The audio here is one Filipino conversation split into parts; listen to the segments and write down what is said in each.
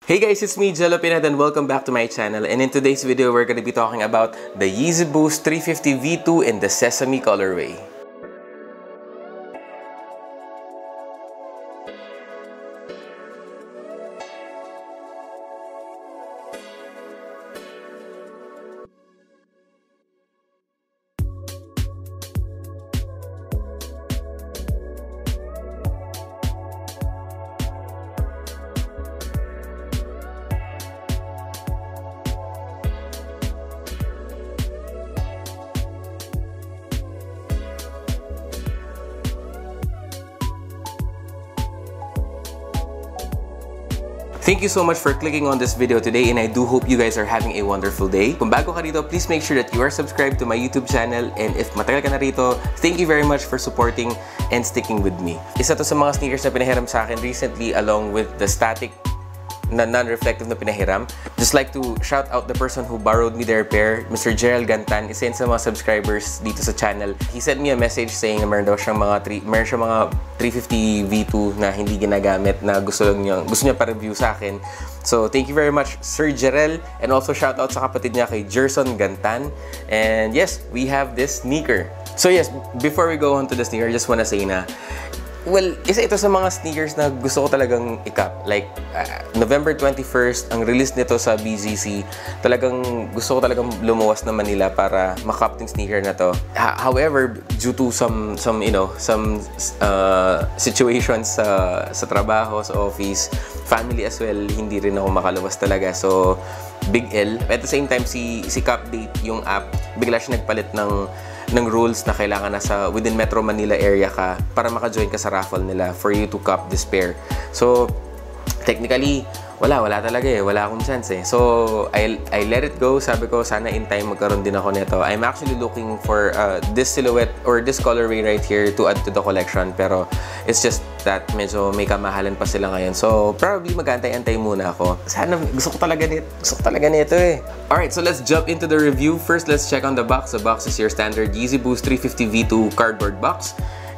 Hey guys, it's me, Jello Pined, and welcome back to my channel. And in today's video, we're going to be talking about the Yeezy Boost 350 V2 in the Sesame colorway. Thank you so much for clicking on this video today, and I do hope you guys are having a wonderful day. Kung bago ka rito, please make sure that you are subscribed to my YouTube channel, and if matagal ka na rito, thank you very much for supporting and sticking with me. Isa to sa mga sneakers na pinahiram sa akin recently along with the static na non-reflective na pinahiram. Just like to shout out the person who borrowed me their pair, Mr. Gerald Gantan, isa sa mga subscribers dito sa channel. He sent me a message saying na meron siyang mga 350 V2 na hindi ginagamit na gusto niya pa-review sa akin. So, thank you very much, Sir Gerald, and also shout out sa kapatid niya kay Gerson Gantan. And yes, we have this sneaker. So yes, before we go on to the sneaker, I just wanna say na well, isa ito sa mga sneakers na gusto ko talagang i-cap. Like, November 21st, ang release nito sa BGC, talagang gusto ko talagang lumuwas na Manila para makap yung sneaker na to. However, due to some situations sa trabaho, sa office, family as well, hindi rin ako makaluwas talaga. So, big L. At the same time, si Capdate, yung app, bigla siya nagpalit ng rules na kailangan nasa within Metro Manila area ka para maka-join ka sa raffle nila for you to cop this pair. So, technically, wala talaga eh. Wala akong chance eh. So, I let it go. Sabi ko, sana in time magkaroon din ako nito. I'm actually looking for this silhouette or this colorway right here to add to the collection. Pero, it's just that medyo may kamahalan pa sila ngayon. So, probably mag-antay-antay muna ako. Sana, gusto ko talaga nito eh. Alright, so let's jump into the review. First, let's check on the box. The box is your standard Yeezy Boost 350 V2 cardboard box.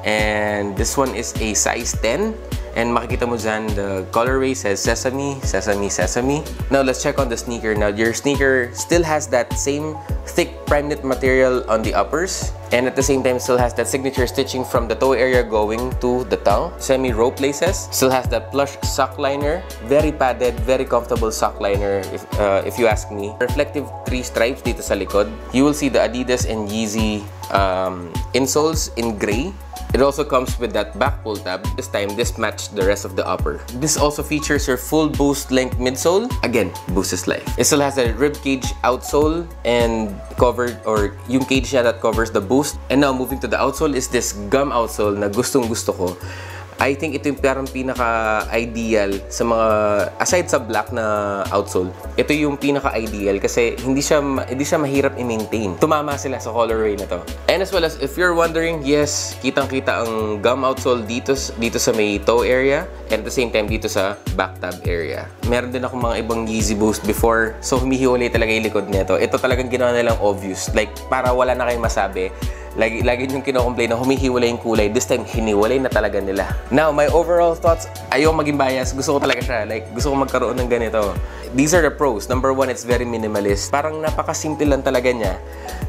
And this one is a size 10. And makikita mo dyan, the colorway says Sesame, Sesame, Sesame. Now, let's check on the sneaker. Now, your sneaker still has that same thick prime knit material on the uppers. And at the same time, still has that signature stitching from the toe area going to the tongue. Semi-rope laces. Still has that plush sock liner. Very padded, very comfortable sock liner, if you ask me. Reflective 3 stripes dito sa likod. You will see the Adidas and Yeezy insoles in gray. It also comes with that back pull tab. This time, this matched the rest of the upper. This also features your full Boost length midsole. Again, Boost is life. It still has a rib cage outsole and covered, or yung cage niya that covers the Boost. And now, moving to the outsole is this gum outsole na gustong-gusto ko. I think ito yung parang pinaka-ideal sa mga, aside sa black na outsole, ito yung pinaka-ideal kasi hindi siya mahirap i-maintain. Tumama sila sa colorway na to. And as well as, if you're wondering, yes, kitang-kita ang gum outsole dito sa may toe area, and at the same time dito sa back tab area. Meron din akong mga ibang Yeezy Boost before, so humihiwalay talaga yung likod nito. Ito talagang ginawa nilang obvious, like para wala na kayong masabi. Lagi yung kino-complain na humihiwalay yung kulay. This time, hiniwalay na talaga nila. Now, my overall thoughts, ayoko maging bias. Gusto ko talaga siya. Like, gusto ko magkaroon ng ganito. These are the pros. Number one, it's very minimalist. Parang napakasimple lang talaga niya.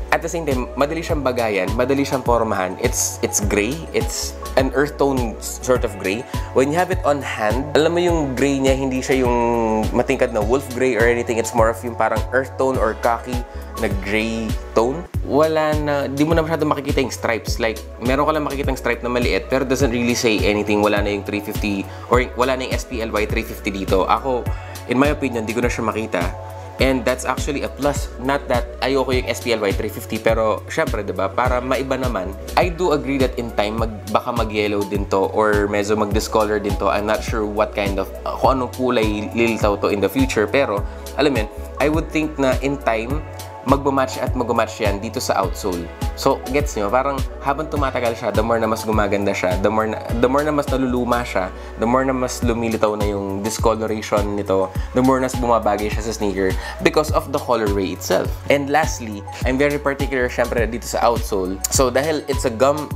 At the same time, madali siyang bagayan, madali siyang pormahan. It's gray. It's an earth tone sort of gray. When you have it on hand, alam mo yung gray niya, hindi siya yung matingkad na wolf gray or anything. It's more of yung parang earth tone or khaki na gray tone. Di mo na masyado makikita yung stripes. Like, meron ka lang makikita yung stripe na maliit, pero doesn't really say anything. Wala na yung 350, or wala na yung SPLY 350 dito. Ako, in my opinion, di ko na siya makita. And that's actually a plus. Not that ayoko yung SPLY 350, pero syempre, diba, para maiba naman, I do agree that in time, baka mag-yellow din to, or medyo mag-discolor din to. I'm not sure what kind of, kung anong kulay lilitaw to in the future, pero, alam mo yun, I would think na in time, magmamatch yan dito sa outsole. So, gets nyo? Parang habang tumatagal siya, the more na mas gumaganda siya, the more na mas naluluma siya, the more na mas lumilitaw na yung discoloration nito, the more na bumabagay siya sa sneaker because of the colorway itself. And lastly, I'm very particular syempre dito sa outsole. So, dahil it's a gum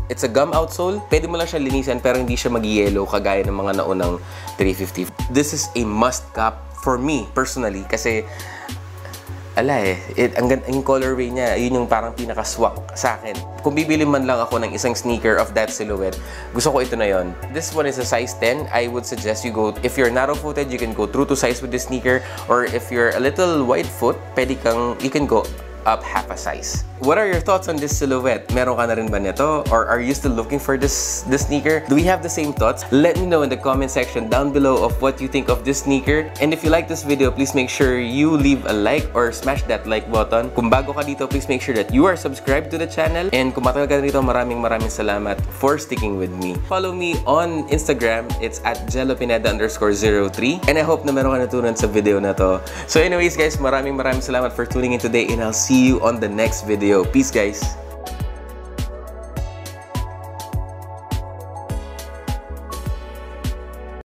outsole, pwede mo lang siya linisan pero hindi siya mag-yellow kagaya ng mga naunang 350. This is a must cap for me, personally, kasi ang colorway niya, yun yung parang pinaka-swak sa akin. Kung bibili man lang ako ng isang sneaker of that silhouette, gusto ko ito na yon. This one is a size 10. I would suggest you go, if you're narrow-footed, you can go true to size with this sneaker, or if you're a little wide foot, you can go up half a size. What are your thoughts on this silhouette? Meron ka na rin ba nito? Or are you still looking for this sneaker? Do we have the same thoughts? Let me know in the comment section down below of what you think of this sneaker. And if you like this video, please make sure you leave a like or smash that like button. Kung bago ka dito, please make sure that you are subscribed to the channel. And kung matagal ka dito, maraming salamat for sticking with me. Follow me on Instagram. It's at JelloPineda_03. And I hope na meron ka natunan sa video na to. So anyways guys, maraming salamat for tuning in today, and I'll see you on the next video. Peace guys!